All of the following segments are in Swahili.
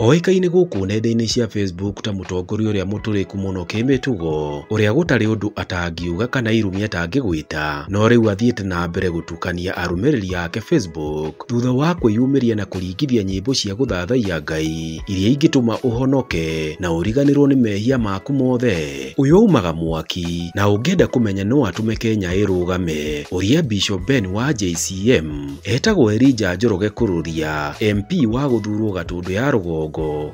Oĩkaine gũkũ nenda-inĩ cia Facebook ta mũtongoria ũrĩa mũtũrĩku mũno kĩmĩtugo, ũrĩa gũtarĩ ũndũ atangiuga kana irumi atangĩgwĩta, no rĩu athiĩte na mbere gũtukania arũmĩrĩri ake Facebook thutha wa kwĩyumĩria na kũringithia nyĩmbo cia gũthathaiya Ngai iria ingĩtũma ũhonoke na ũriganĩrwo nĩ mehia maku mothe. Ũyũ aumaga mwaki na ũngĩenda kũmenya no atũme Kenya ĩrũgame, ũrĩa Bishop Ben wa JCM etagwo Elijah Njoroge Kururia, MP wa gũthurwo Gatũndũ ya Rũgongo,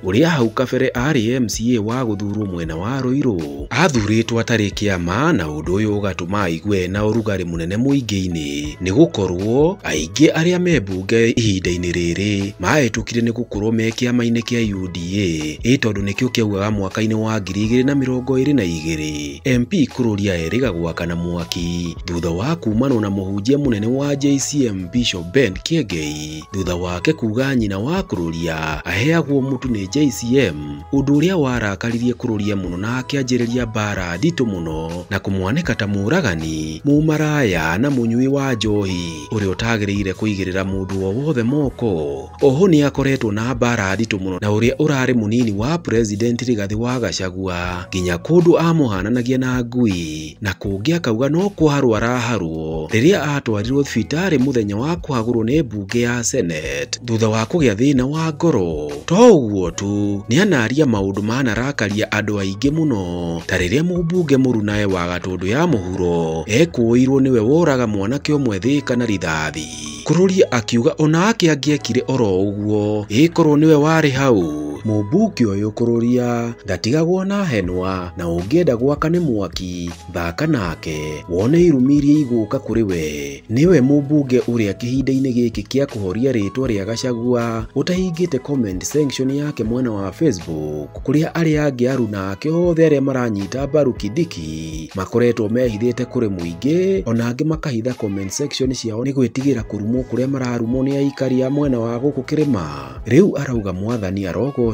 ũrĩa hau kabere arĩ MCA wa gũthurwo mwena wa Ruiru. Athurĩtwo atarĩ kĩama na ũndũ ũyũ ũgatũma aigue na ũrugarĩ mũnene mũingĩ-inĩ, nĩ gũkorwo aingĩ arĩa me mbunge ihinda-inĩ rĩrĩ mahĩtũkire nĩ gũkorwo me kĩama-inĩ kĩa UDA, tondũ nĩkĩo kĩaugaga mwaka-inĩ wa 2022 MP Kururia erĩgagwo akana mwaki thutha wa kumanwo na mũhunjia mũnene wa JCM Bishop Ben Kiengei, thutha wake kuga nyina wa Kururia aheagwo mũtu nĩ JCM, ũndũ ũrĩa warakaririe Kururia mũno na akĩanjĩrĩria mbara nditũ mũno na kũmwanĩka ta mũragani, mũmaraya na mũnyui wa njohi ũrĩa ũtagĩrĩire kũigĩrĩra mũndũ o wothe moko. Oho nĩ akoretwo na mbara nditũ mũno na ũrĩa ũrarĩ mũnini wa President Rigathi wa Gachagua, nginya kũndũ amũhananagia na ngui, na kũngĩ akauga no kũharwo araharwo rĩrĩa atwarirwo thibitarĩ mũthenya wa kũhagũrwo nĩ mbunge ya Senate thutha wa kũgĩa thĩna wa ngoro. To ũguo tu, nĩ anaria maũndũ manarakaria andũ aingĩ mũno, ta rĩrĩa mũmbunge Mũrunae wa Gatũndũ ya Mũhuro ekũĩirwo nĩwe woraga mwanake ũmwe Thĩka na rithathi. Kururia akiuga onake angĩekire oro ũguo ĩkorwo nĩwe warĩ hau. Mũmbunge ũyũ Kururia ndatigagwo na henwa, na ũngĩenda gwaka nĩ mwaki thaka nake wone irumi iria igũka kũrĩ we. Nĩwe mũmbunge ũrĩa kĩhinda-inĩ gĩkĩ kĩa kũhoria rĩtwa rĩa Gachagua ũtahingĩte comment section yake mwena wa Facebook, kũrĩa arĩa angĩ aruna ake othe arĩa maranyita mbaru Kindiki makoretwo mehithĩte kũrĩ mũingĩ, ona angĩ makahitha comment section ciao nĩ gwĩtigĩra kũrumwo kũrĩa mararumwo nĩ aikari a mwena wa gũkũ kĩrĩma. Rĩu arauga mwathani arogocwo,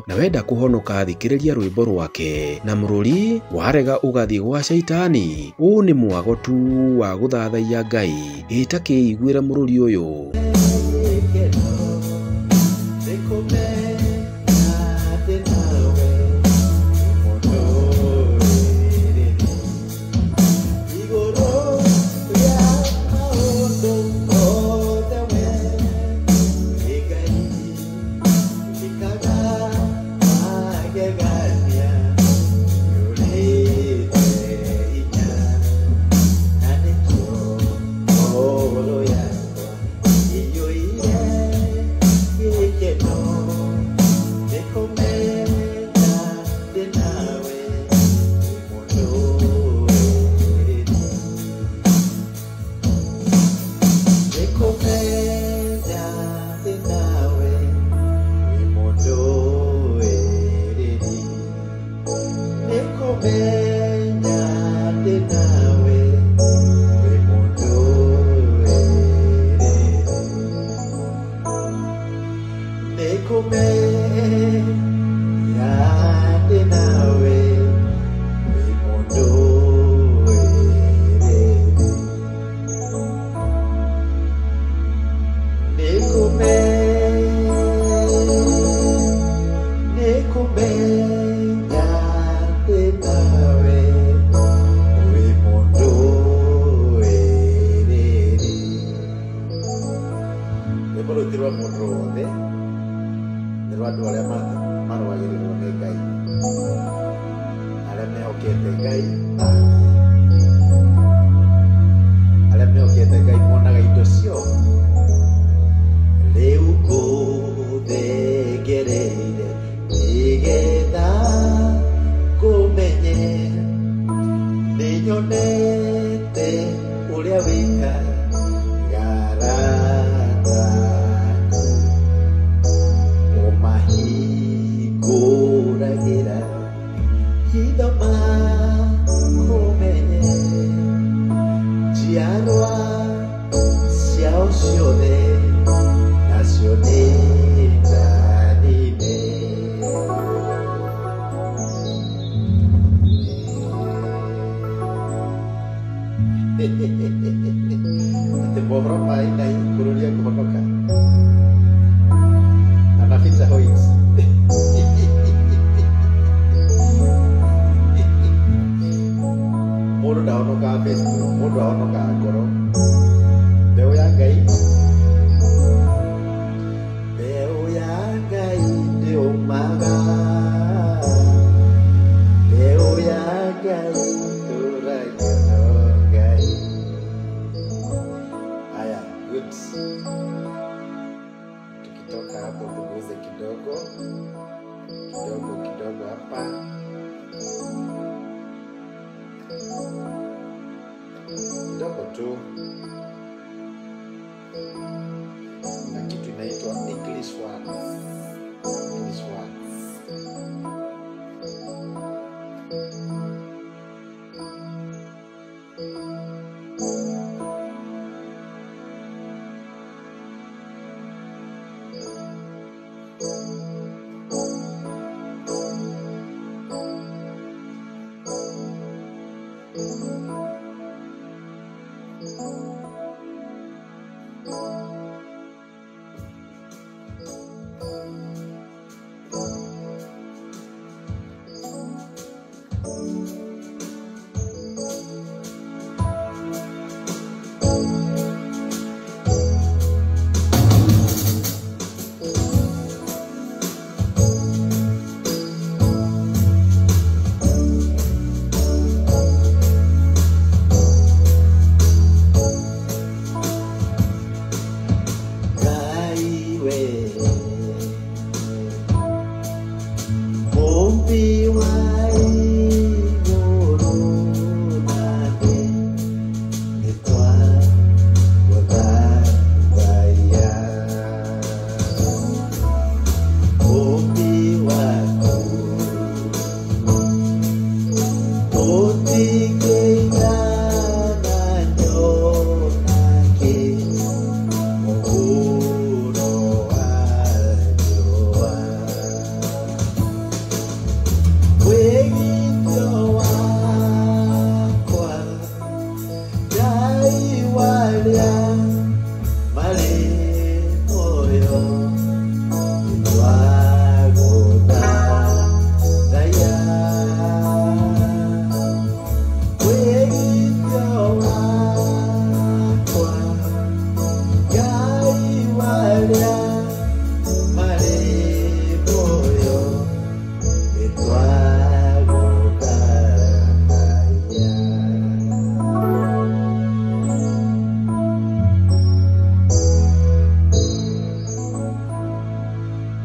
na wenda kũhonoka thikĩrĩria rwĩmbo rwake na mũrũri warega ũgathiĩ gwa caitani. Ũũ nĩ mwago tu wa gũthathaiya Ngai ĩtakĩiguĩra mũrũri ũyũ. Kururia kuhonoka. Anaficha hoits. kidogo hapa. Kidogo tu. Na kitu inaitwa English word.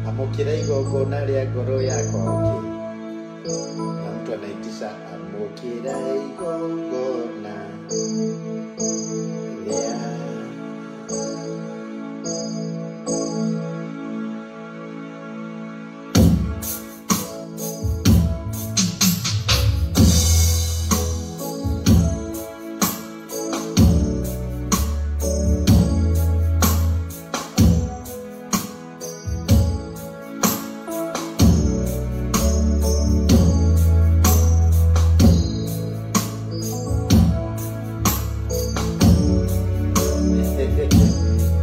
Amukira igongona ria ngoro yakwa na mtu anaitisha amukira igongona ria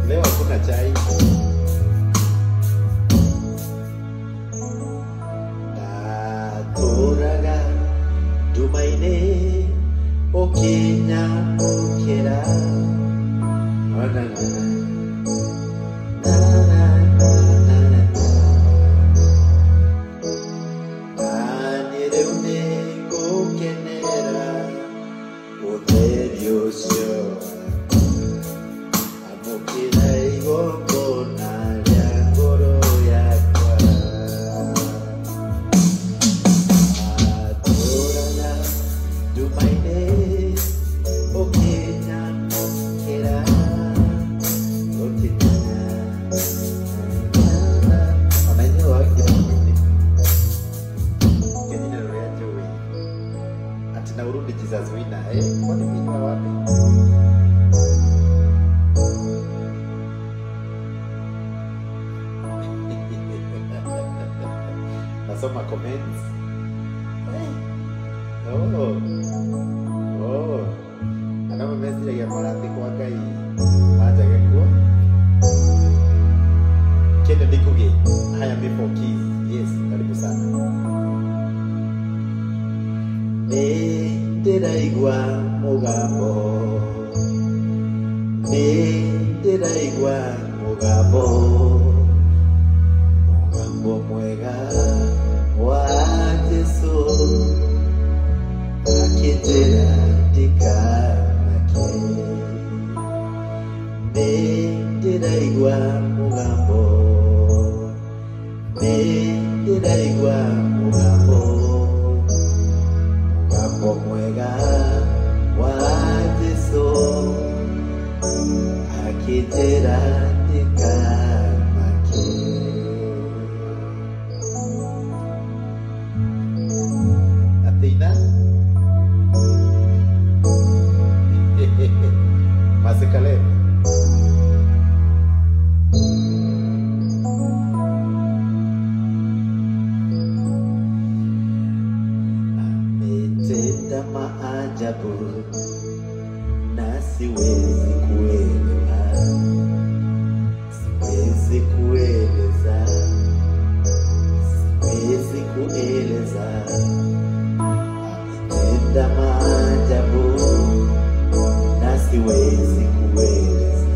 leo hakuna chai. Turaga dumaine okinya okera na urudi Jesus wina kwani mimi wapi? Nasoma comments. Anama message ya marafiki kwa kai aja gekwa kende dikuge haya before kiss. Yes, karibu sana. Ndiraigwa mugambo mwega wa Yesu akitera ndikamake. Ndiraigwa mugambo ndiraigua mugambo mwega wa Jesu akitera ndikamake. Athena Masekale ametenda maajabu na siwezi kuelewa, siwezi kueleza, siwezi kueleza. Ametenda maajabu na siwezi kueleza.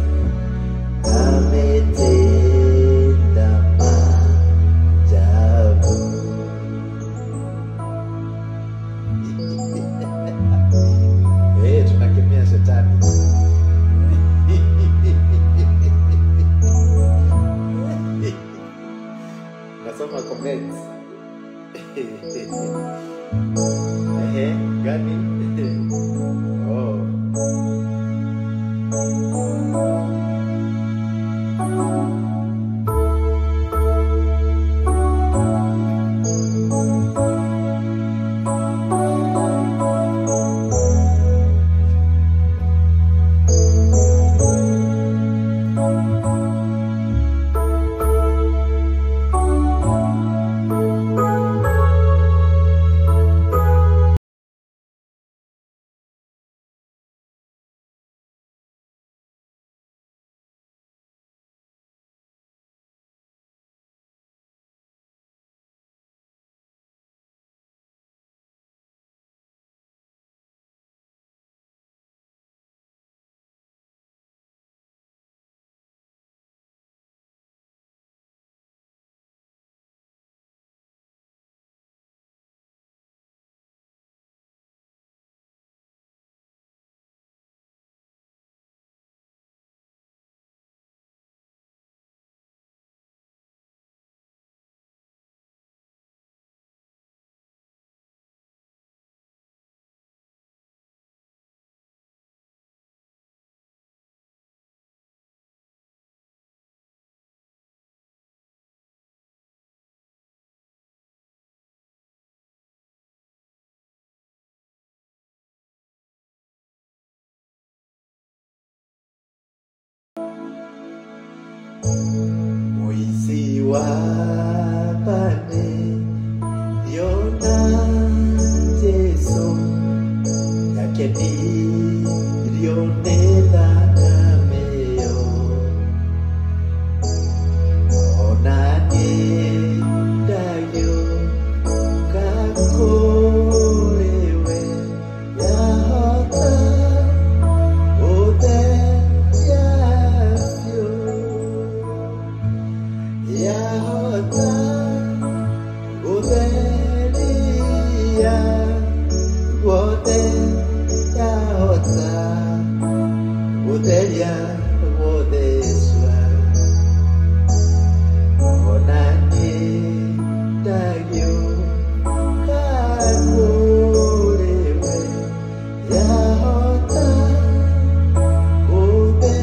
Ametenda maajabu. Tunakemea shetani. Nasoma comments. Gani? Oh. Moisi wa pane yona Jesu yake nilionena nameyo onani dayo kakolewe yahota ode yahota udelia wote yahota udelia wodeswa onani dagyo kakolewe yahota udelia.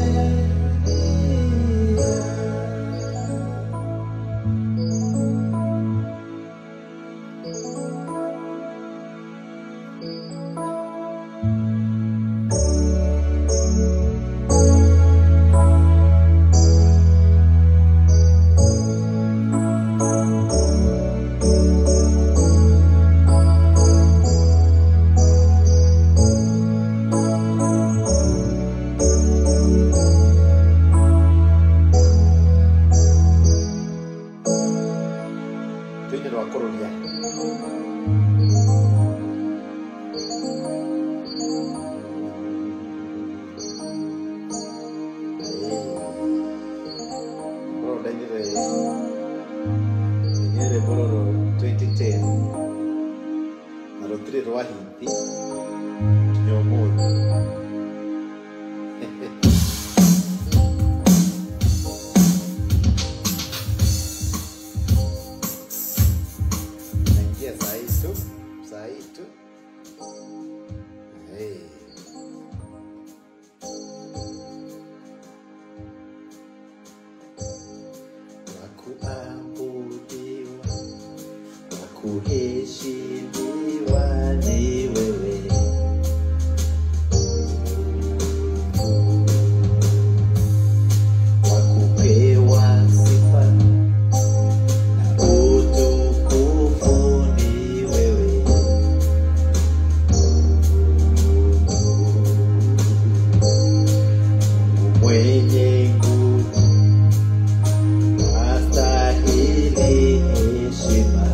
Tuine rwa kururia Nyere bororo 2010 na rotire rwa hindi tunyomuthi kuheshimiwa ni wewe. Wakupewa sifa na utukufu ni wewe. Mwenye nguvu astahili heshima.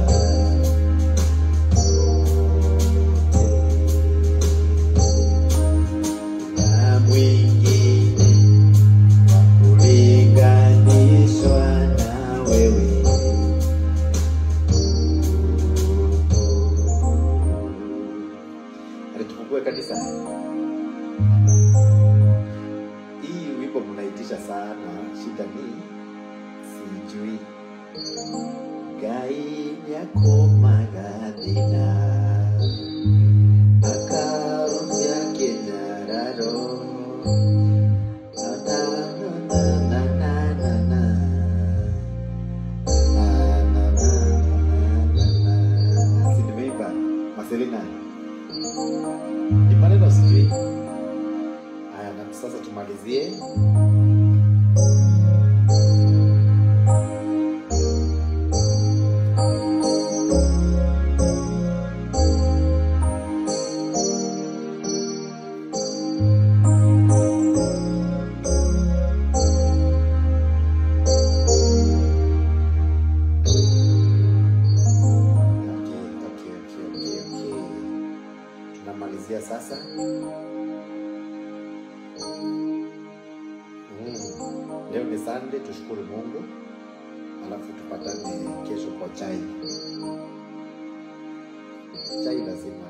Na mwingine wa kulinganishwa na wewe. Tufungue kanisa. Hii wimbo mnaitisha sana, shida ni sijui. Gai yako magadina akaru yake nyararo na sinimeiba Marcelina ni maneno sijui. Haya, na sasa tumalizie. Tunamalizia sasa. Leo ni Sunday, tushukuru Mungu. Alafu tupatane kesho kwa chai. Chai lazima.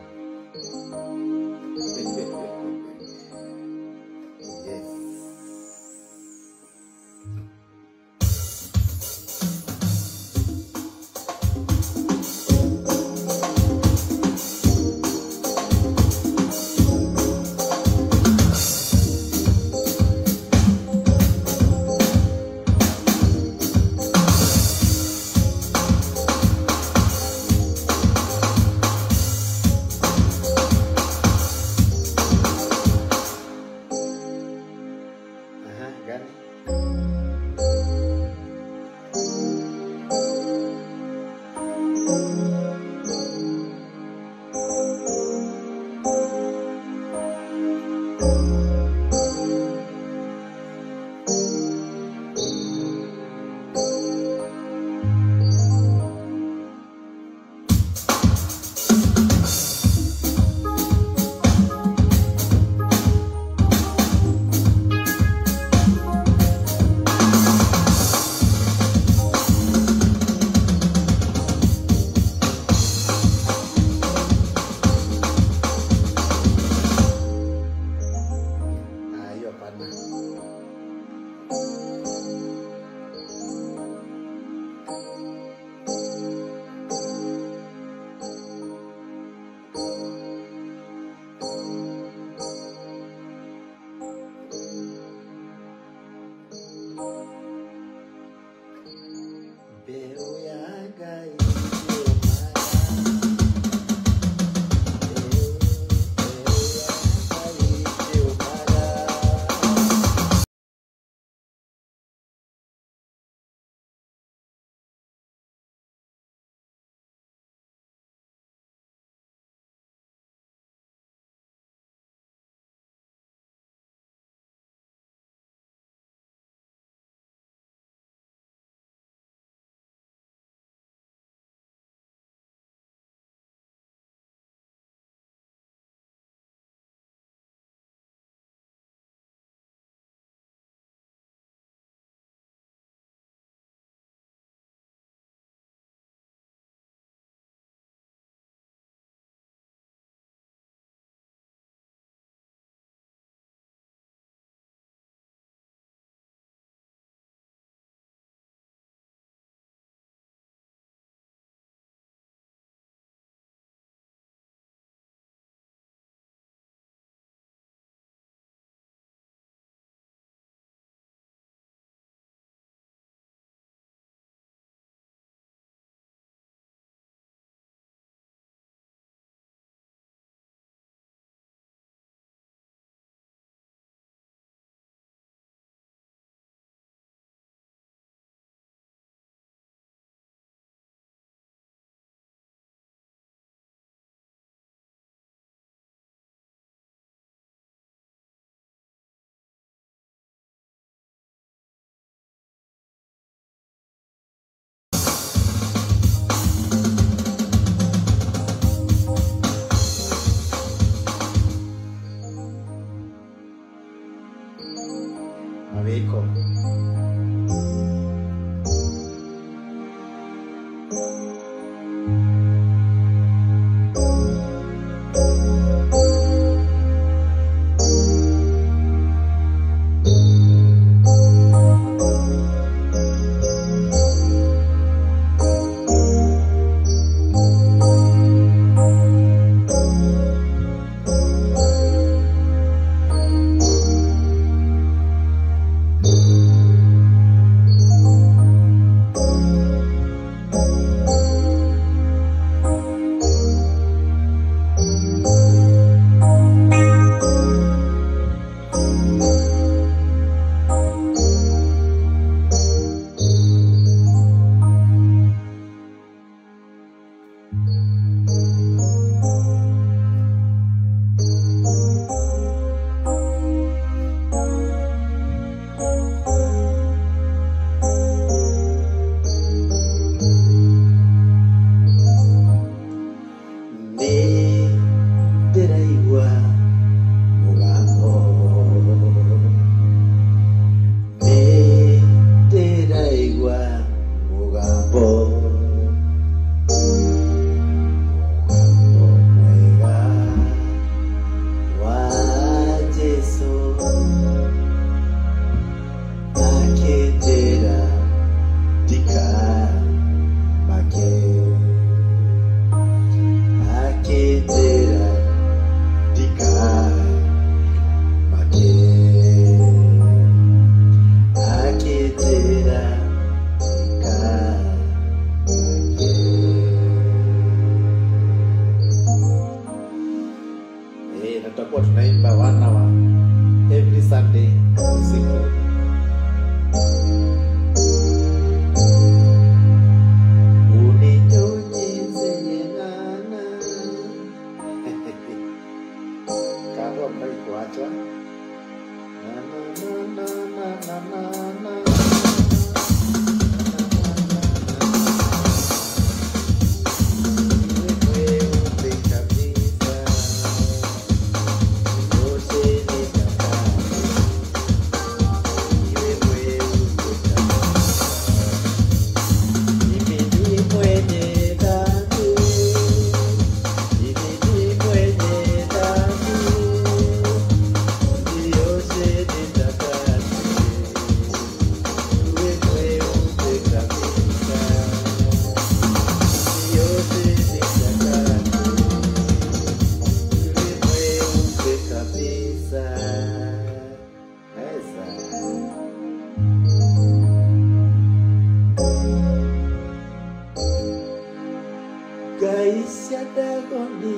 Gaisya dagoni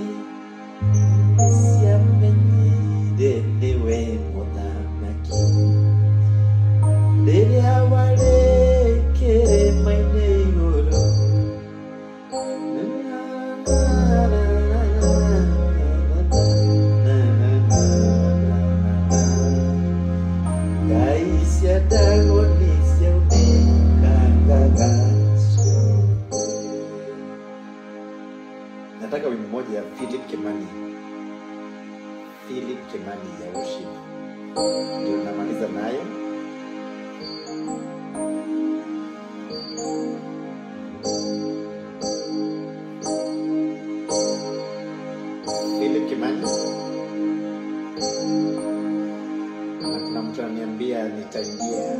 siamenyi dewe muthamaki riria warekere maine iguru Gaisya dagoni siamenyi. Nataka wimbo moja ya Philip Kimani ya worship, ndio namaliza nayo. Philip Kimani, na mtu ananiambia nitaingia.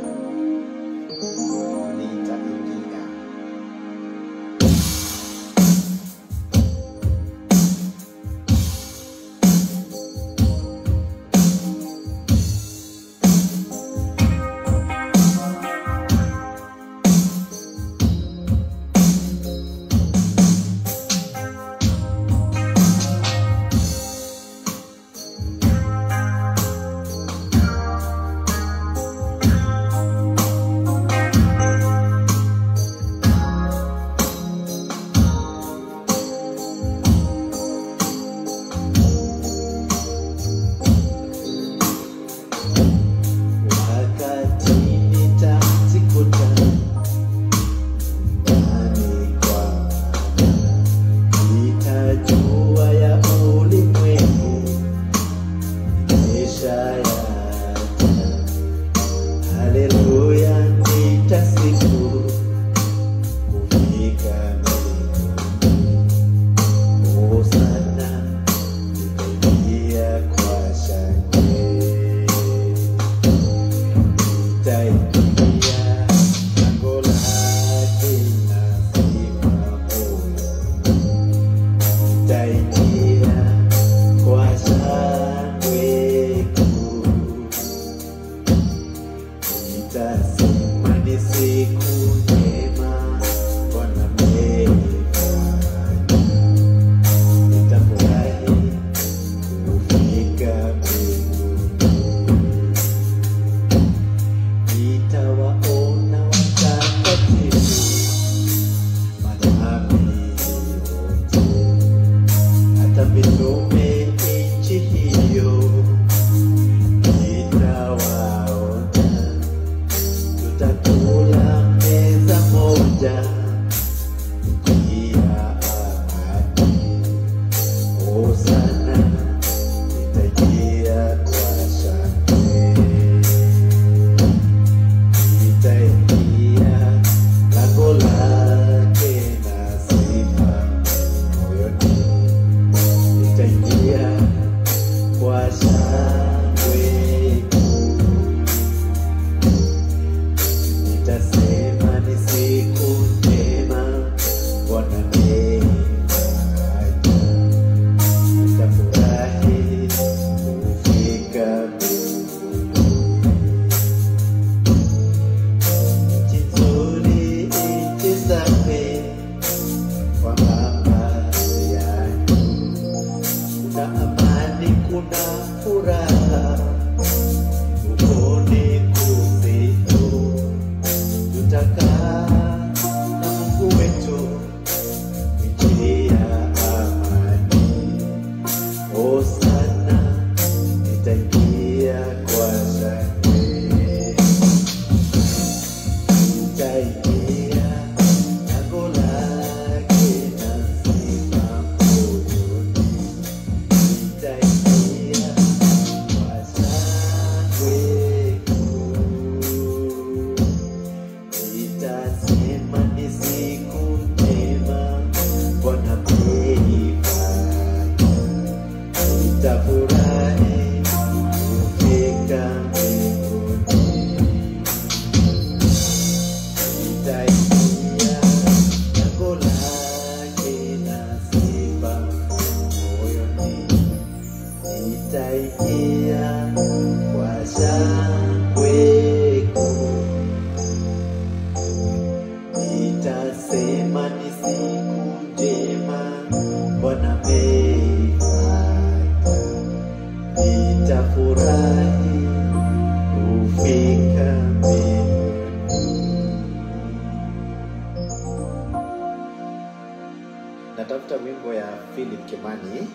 natafuta wimbo ya Philip Kimani.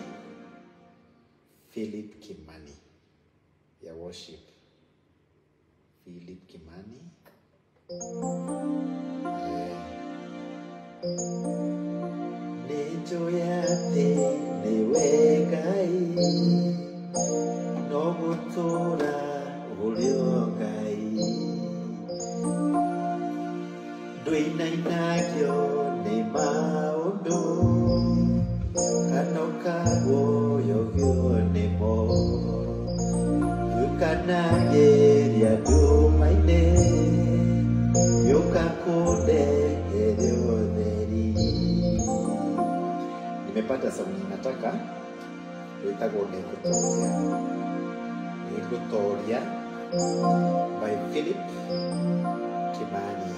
Philip Kimani ya worship. Philip Kimani. Nejo yate niwe Ngai, no gutura ulio Ngai. Ndwinagio ni maundu, kanokago yogyo ni mo. Yukanageria dumaine, yukakunde heriodheri. Nimepata sauti nataka itago Nekutoria by Philip Kimani.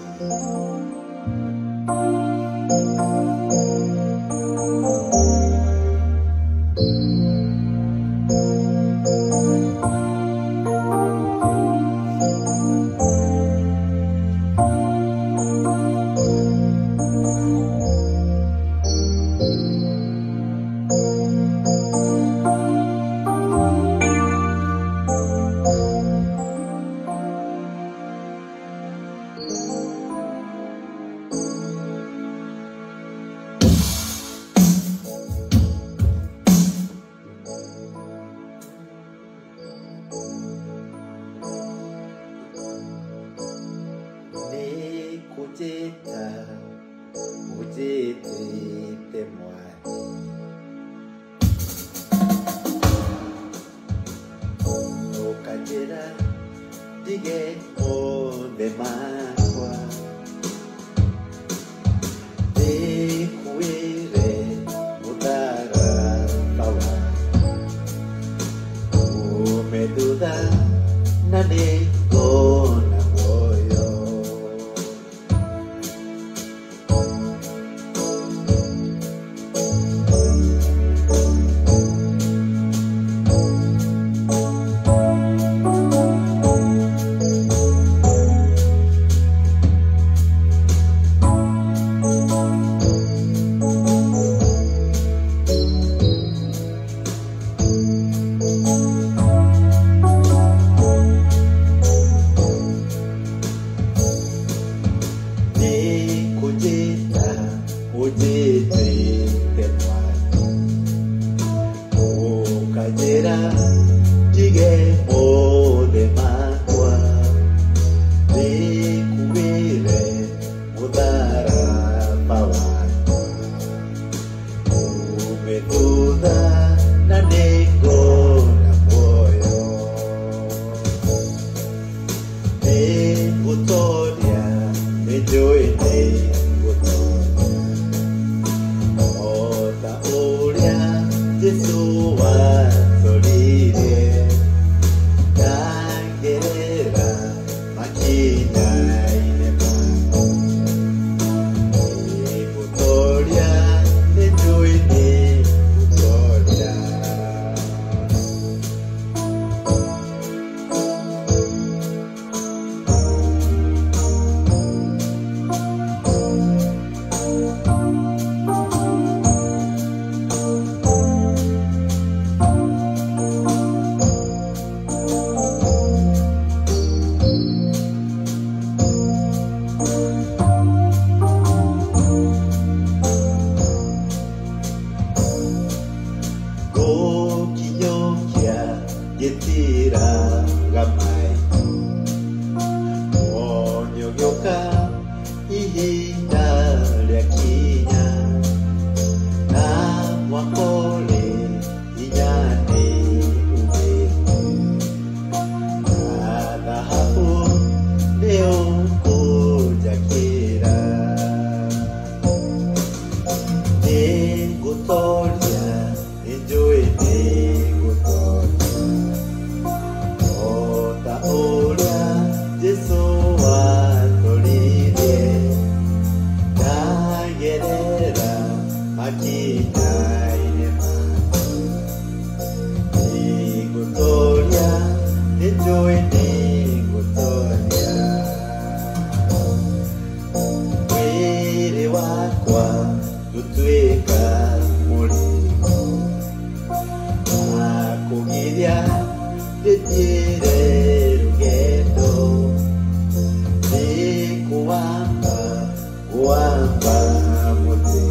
Ujete mwani okajera dige onde makwa kuire mutara tawa umeduda nane kona moyo. Wiri wakwa tutwika Ambĩrĩria ndĩthiĩre rũgendo nĩkũwamba wamba mũtĩ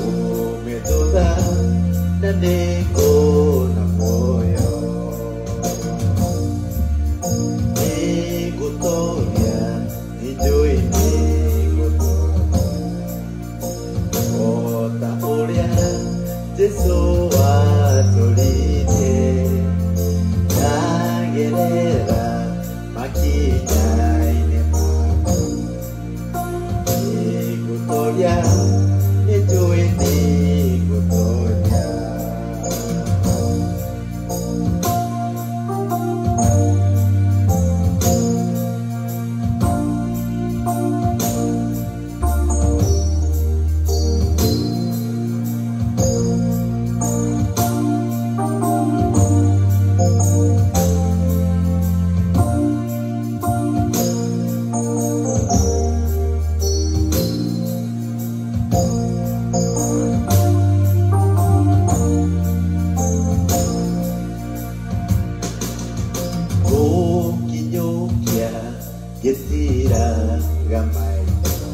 ũmĩthũtha na nĩngũna muoyo nĩngũtoria nĩnjũĩ nĩngũtoria o ta ũrĩa Jesũ watũrire ndagerera makinya-inĩ maku nĩngũtoria nĩnjũĩ nĩngũtoria Getiraga maitho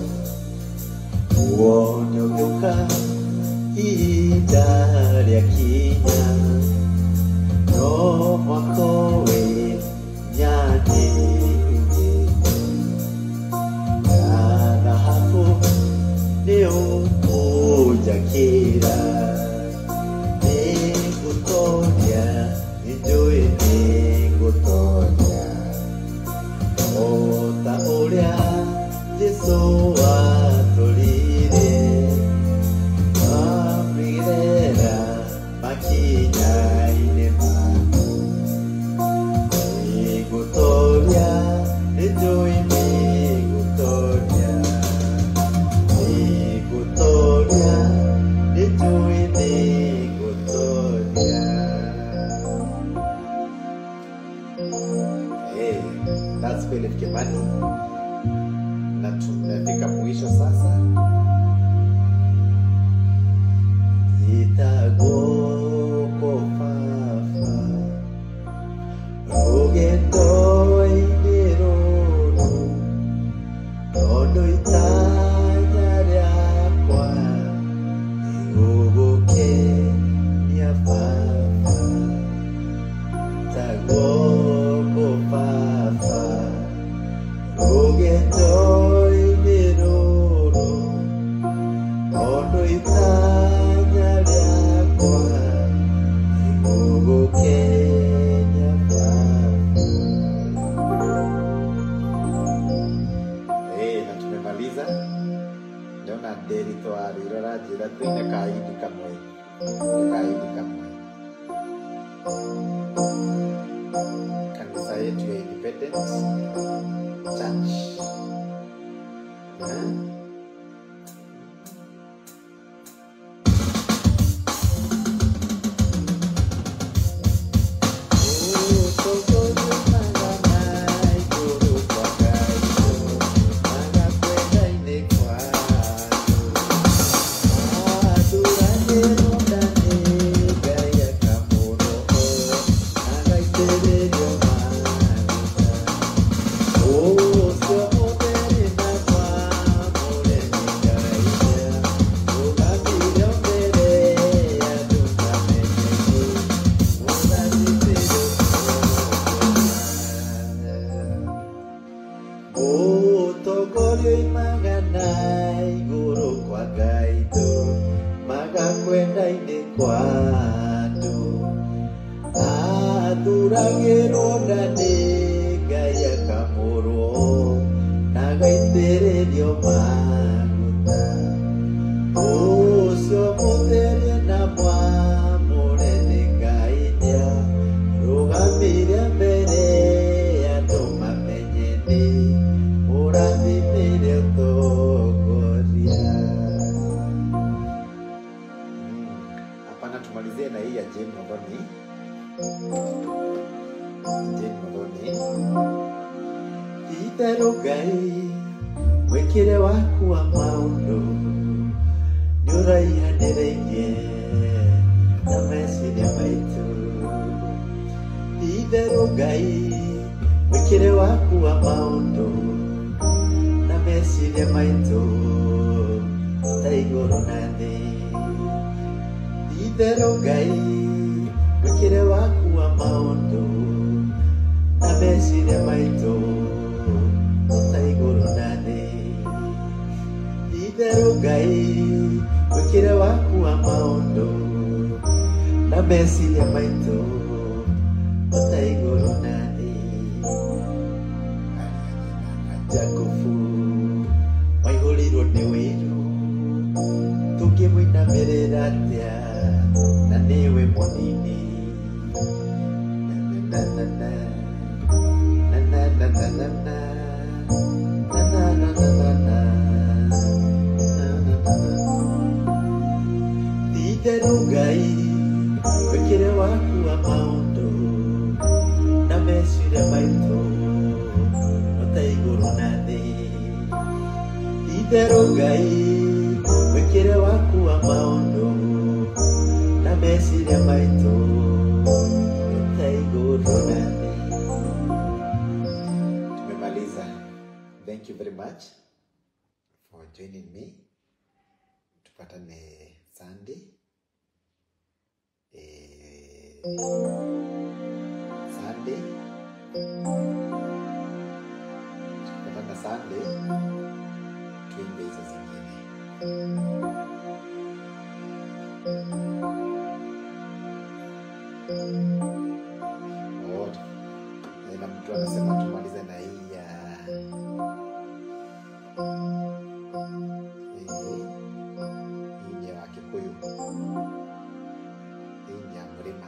wonyogeka ihinda rĩakinya no mwako wĩ nyandĩ na thahabu nĩũkũnjakĩra nĩngũtoria nĩnjũĩ nĩngũtoria o ta ũrĩa Jesũ watũrire amĩgerera makinya-inĩ maku nĩngũtoria nĩnjũĩ nĩngũtoria nĩngũtoria nĩnjũĩ nĩngũtoria. That's Philip Kimani na tumefika mwisho sasa. Itagokofafa rũgendo-inĩ rũrũ tondũ itanya rĩakwa nĩgũgũkenia Baba itagokofafa rũgendo-inĩ rũrũ tondũ itanya rĩakwa nĩgũgũkenia Baba. Na tumemaliza. Naona Derito alirora njĩra twĩne kaidi kamwe. Kaidi kamwe. Kanisa yetu ya Independence Church. Tumalizie na hii ya Jane Muthoni. Itherũ Ngai mwĩkĩre waku wa maũndũ nĩũraihanĩrĩirie na meso meciria maitũ itherũ Ngai wĩkĩre waku wa maũndũ na meciria maitũ ta igũrũ na thĩ itherũ Ngai wĩkĩre waku wa maũndũ na meciria maitũ ta igũrũ na thĩ itherũ Ngai wĩkĩre waku wa maũndũ na meciria maitũ ta igũrũ na thĩ Jakubu waihũrirwo nĩ wĩru tũngĩmũinamĩrĩra atĩa na nĩwe mũnini itherũ Ngai wĩkĩre waku wa maũndũ na meciria maitũ ta igũrũ na thĩ itherũ Ngai wĩkĩre waku wa maũndũ na meciria maitũ ta igũrũ na thĩ. Tumemaliza. Thank you very much for joining me. Tupatane Sunday. Sunday. Tupatane Sunday. Tuimbe hizo zingine. Na mtu anasema tumalize na hii ya hii ya Kikuyu. Hii ya mlima.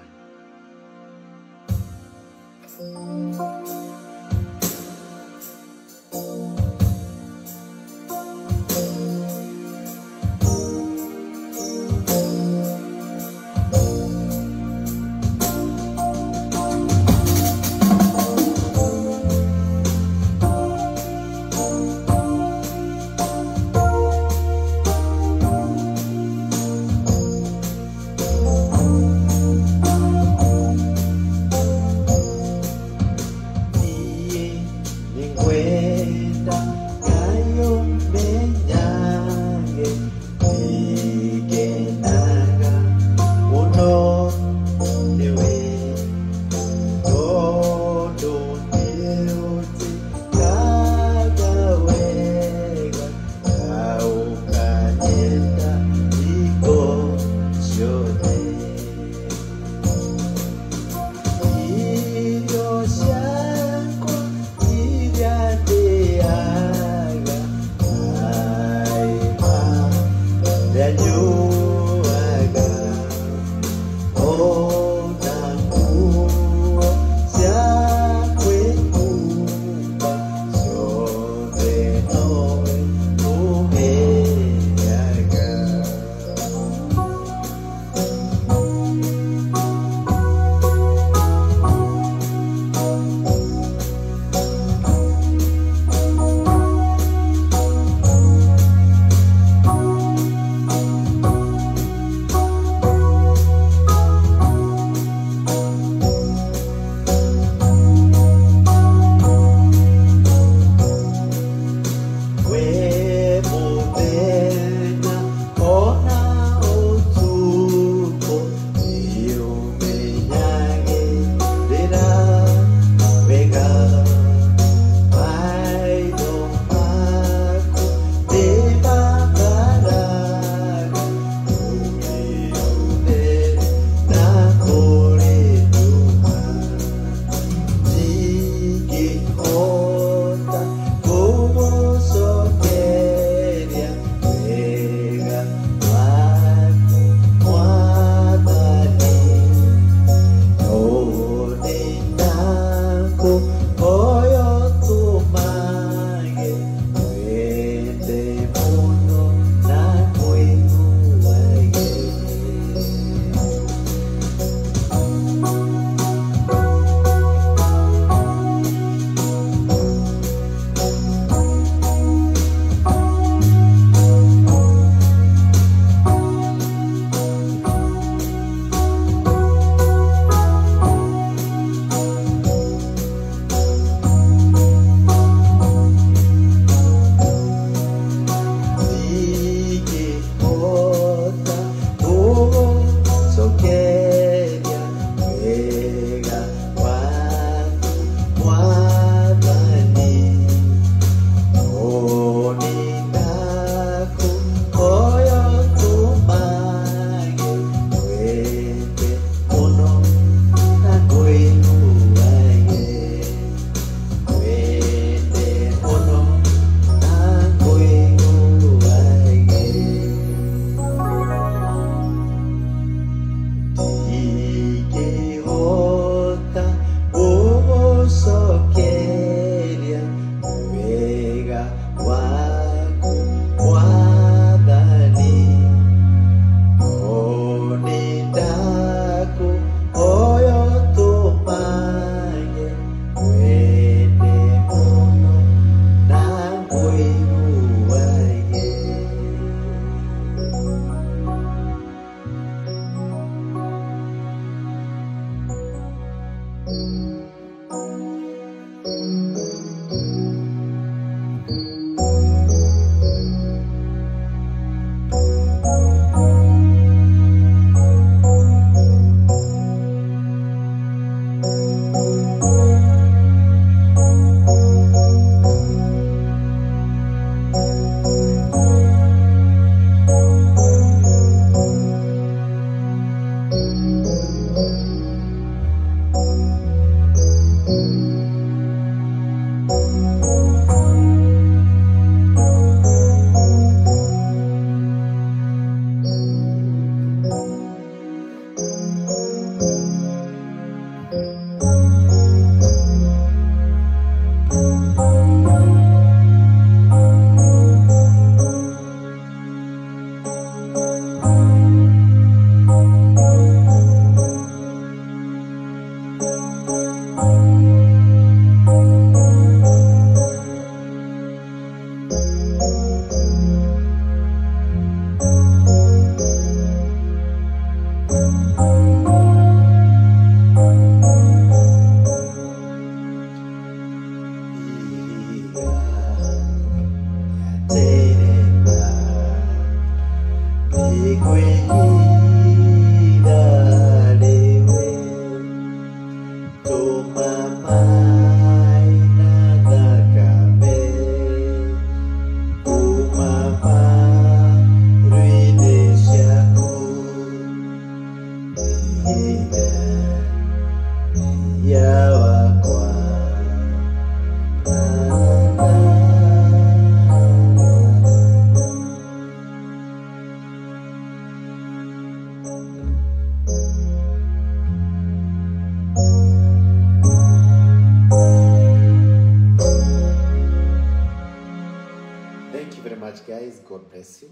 Guys, God bless you.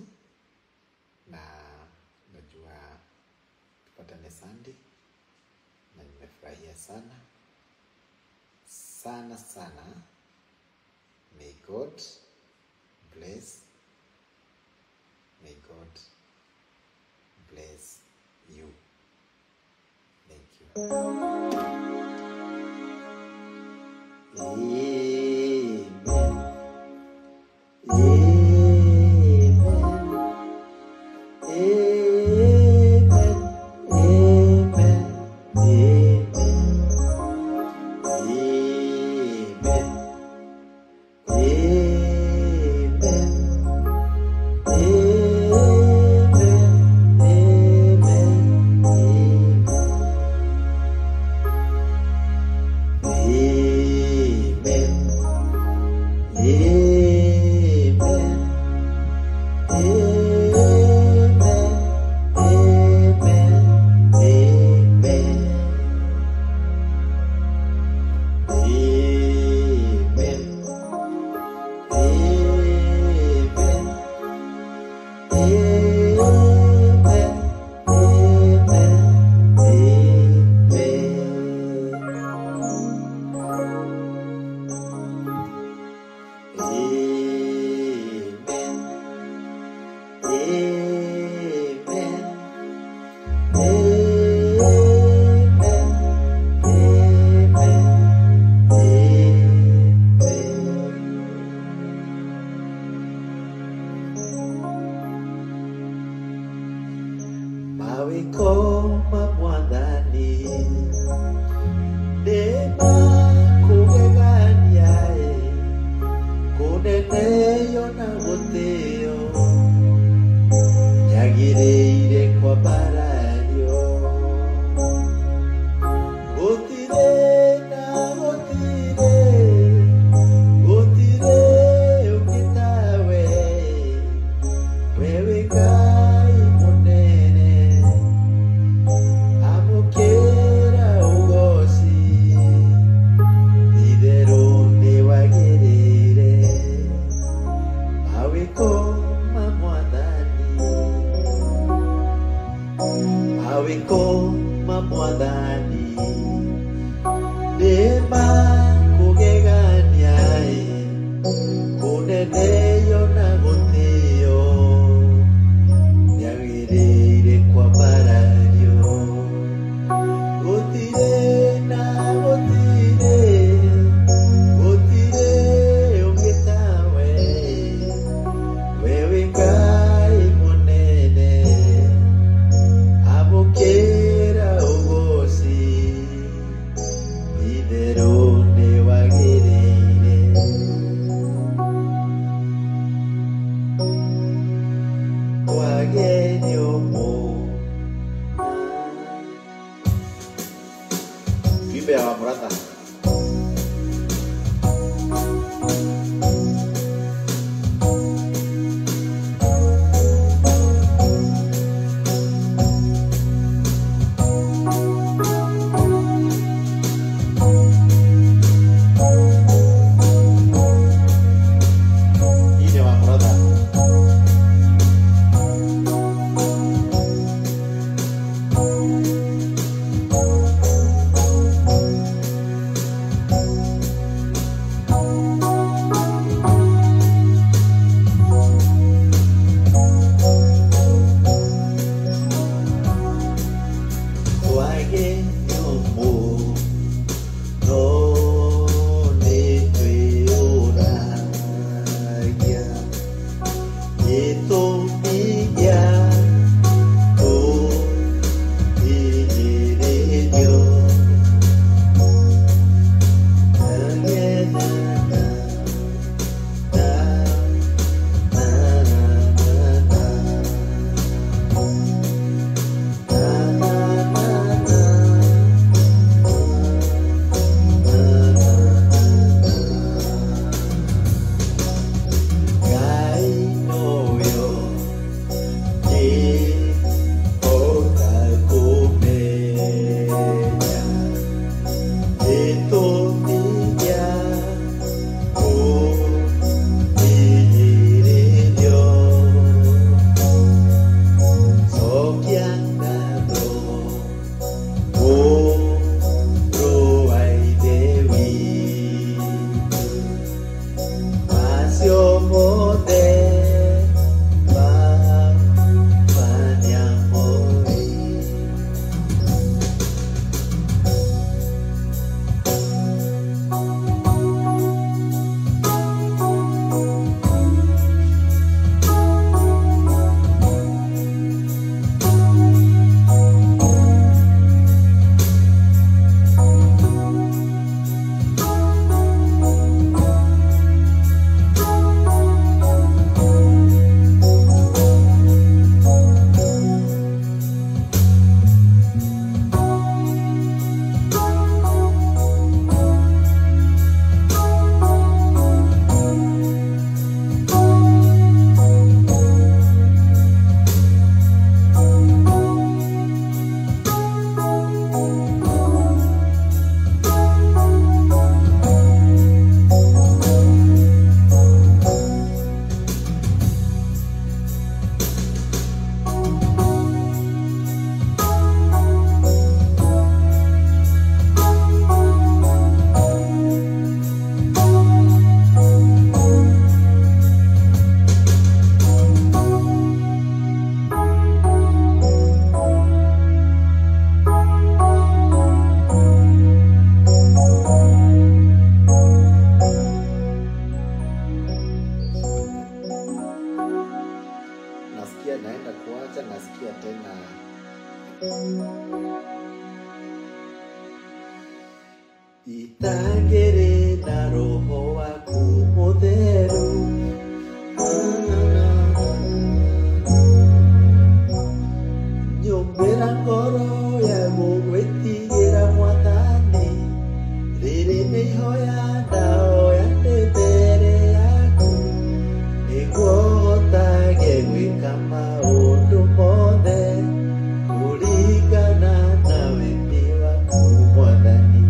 Na najua tupatane Sunday na nimefurahia sana sana. May God bless. May God bless you. Thank you. tena. Itangere na roho waku mutheru, nyumbira ngoro ya gugwitigira Mwathani, riri ni ihoya ndaoya ndi mbere yaku, niguo hotage gwika maundu mothe kuringana na wendi waku Mwathani.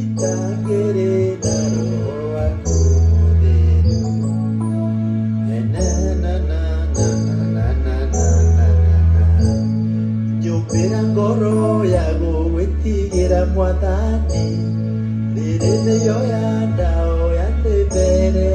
Itangere na roho waku mutheru, nyumbira ngoro ya gugwitigira Mwathani, riri ni ihoya ndaoya ndi mbere